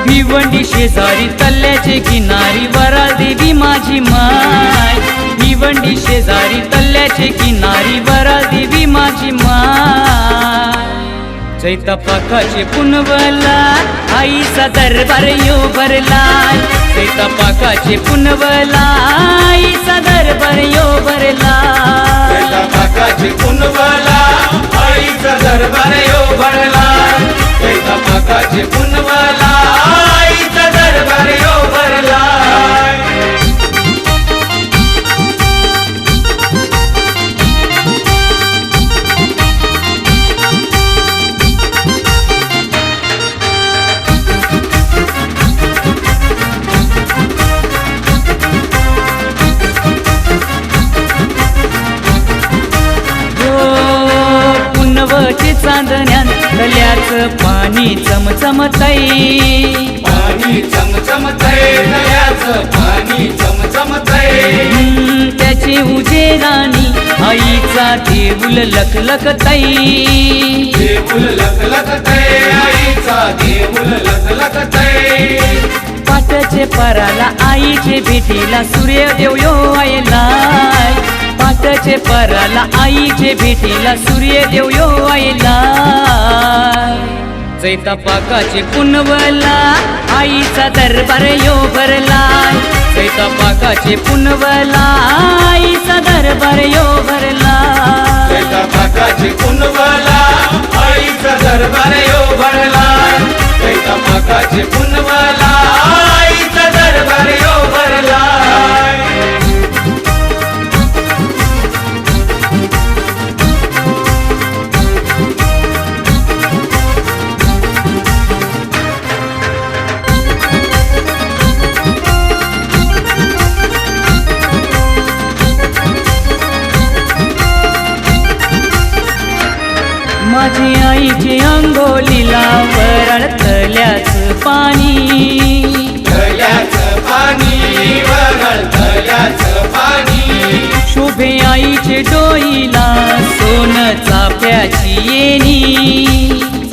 भिवंडी शेजारी तल्ल्याचे किनारी वराळ देवी माझी माय। भिवंडी शेजारी तल्ल्याचे किनारी वराळ देवी माझी माय। चैतपाकाचे पुनवला आईचा दरबार यो भरलाय। चैतपाकाचे पुनवला आईचा दरबार यो भरलाय। चैतपाकाचे पुनवला आईचा दरबार यो भरलाय। चैतपाकाचे पुनवला आईचा दरबार यो भरलाय। पुनवचे चांदण्यात तल्याचं पाणी चमचमतय। पाणी चमचमतय तल्याचं पाणी चमचमतय। त्याची उजेडानी आईचा देऊल लखलखतय। देऊल लखलखतय आईचा देऊल लखलखतय। पाटाचे पराला आईचे भेटीला सूर्यदेव यो आयलाय। पाटाचे पराला आईचे भेटीला सूर्यदेव यो आयलाय। चैतपाकाचे पुनवला आईचा दरबार यो भरलाय। चैतपाकाचे पुनवला आईचा दरबार यो भरलाय। चैतपाकाचे पुनवला आईचा दरबार यो भरलाय। चैतपाकाचे पुनवला आईचा दरबार यो भरलाय। माझी आईची अंघोलीला वराळ तल्याचं पाणी। तल्याचं पाणी वराळ तल्याचं पाणी। शोभे आईचे डोईला सोन चाफ्याची येणी।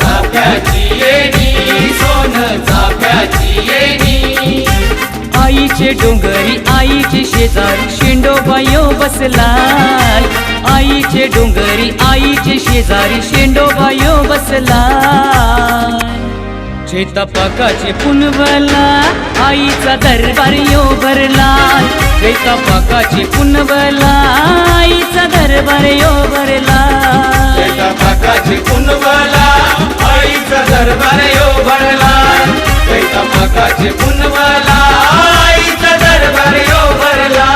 चाफ्याची येणी सोन चाफ्याची येणी। आईचे डोंगरी आईचे शेजारी शेंडोबा यो बसलाय। आईचे डोंगरी आईचे शेजारी शेंडोबा यो बसलाय। चैतपाकाचे पुनवला आईचा दरबार यो भरलाय। चैतपाकाचे पुनवला आईचा दरबार यो भरलाय। चैतपाकाचे पुनवला आईचा दरबार यो भरलाय। चैतपाकाचे पुनवला आईचा दरबार यो भरलाय।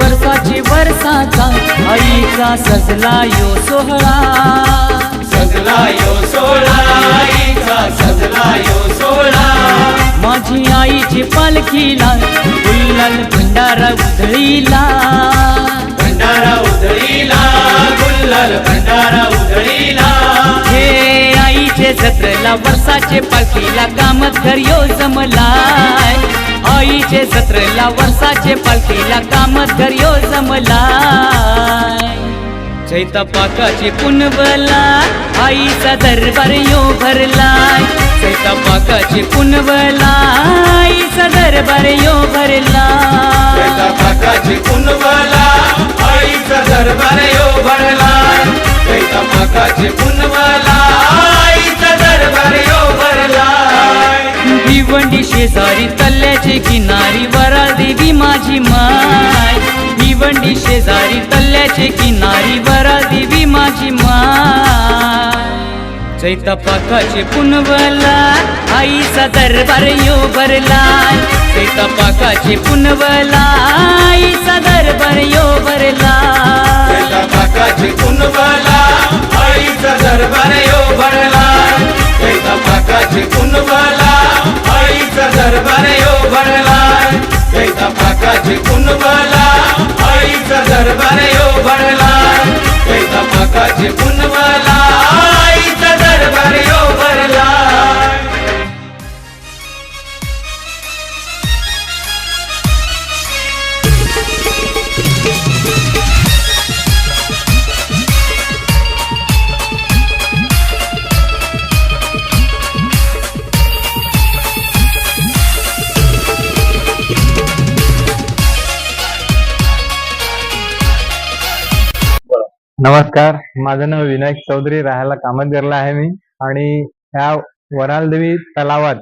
वर्षाची वर्षाचा आईचा सजला यो सोहळा। सजला यो सोहळा आईचा सजला यो सोहळा। माझी आईची पालखीला गुल्हाल भंडारा उधळीला। भंडारा उधळीला गुल्हाल भंडारा उधळीला। हे आईचे जत्रेला वर्षाचे पालखीला कामतघर यो जमलाय। आईचे जत्रेला वर्षाचे पालखीला कामतघर यो जमलाय। चैतपाकाचे पुनवला आईचा दरबार यो भरलाय। चैतपाकाचे पुनवला आईचा दरबार यो भरलाय। चैतपाकाचे पुनवला आईचा दरबार यो भरलाय। चैतपाकाचे पुनवला आईचा दरबार यो भरलाय। भिवंडी शेजारी तल्ल्याचे किनारी वराळ देवी माझी माय। भिवंडी शेजारी तल्ल्याचे किनारी वराळ देवी माझी माय। चैतपाकाचे पुनवला आईचा दरबार यो भरलाय। चैतपाकाचे पुनवला आईचा दरबार यो भरलाय। चैतपाकाचे पुनवला आईचा दरबार यो भरलाय। चैतपाकाचे पुनवला आईचा दरबार यो भरलाय। चैतपाकाचे पुनवला आईचा दरबार यो भरलाय। काकाचे पुनवला आईचा दरबार यो भरला. नमस्कार, माझं नाव विनायक चौधरी, राहायला कामतगरला आहे मी. आणि ह्या वरालदेवी तलावात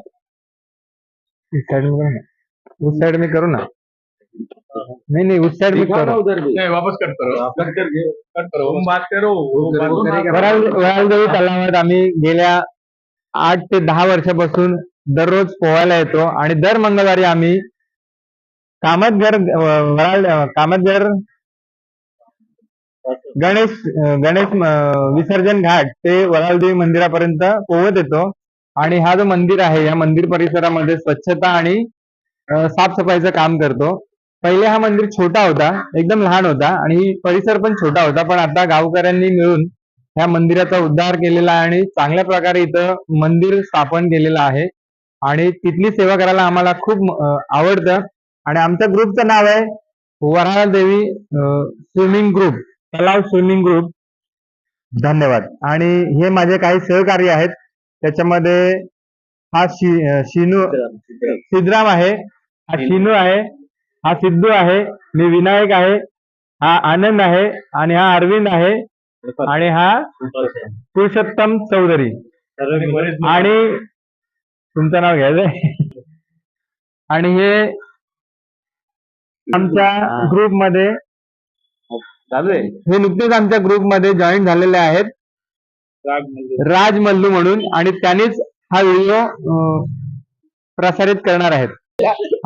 उस साइड मी करू ना. नहीं उस साइड में करो. वापस कट करो हम बात करो. वरालदेवी तलावात आम्ही गेल्या 8 ते 10 वर्षापासून दररोज पोहायला येतो आणि दर मंगळवारी आम्ही कामतगर गणेश विसर्जन घाट ते वरालदेवी मंदिरापर्यंत पोहत येतो. आणि हा जो मंदिर आहे, या मंदिर परिसरामध्ये स्वच्छता आणि साफसफाईचं काम करतो. पहिले हा मंदिर छोटा होता, एकदम लहान होता आणि परिसर पण छोटा होता. पण आता गावकऱ्यांनी मिळून ह्या मंदिराचा उद्धार केलेला आहे आणि चांगल्या प्रकारे इथं मंदिर स्थापन केलेलं आहे. आणि तिथली सेवा करायला आम्हाला खूप आवडतं. आणि आमच्या ग्रुपचं नाव आहे वरालदेवी स्विमिंग ग्रुप, तलाव स्विमिंग ग्रुप. धन्यवाद. आणि हे माझे काही सहकारी आहेत. त्याच्यामध्ये हा सिद्धराम आहे, हा शिनू आहे, हा सिद्धू आहे, मी विनायक आहे, हा आनंद आहे, आणि हा अरविंद आहे, आणि हा पुरुषोत्तम चौधरी. आणि तुमचं नाव घ्यायचंय. आणि हे आमच्या ग्रुपमध्ये हे नुकतेच आमच्या ग्रुपमध्ये जॉईन झालेले आहेत, राज मल्लू म्हणून. आणि त्यांनीच हा व्हिडिओ प्रसारित करणार आहेत.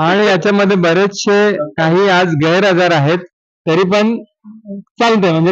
आणि याच्यामध्ये बरेचसे काही आज गैरहजर आहेत, तरी पण चालतंय, म्हणजे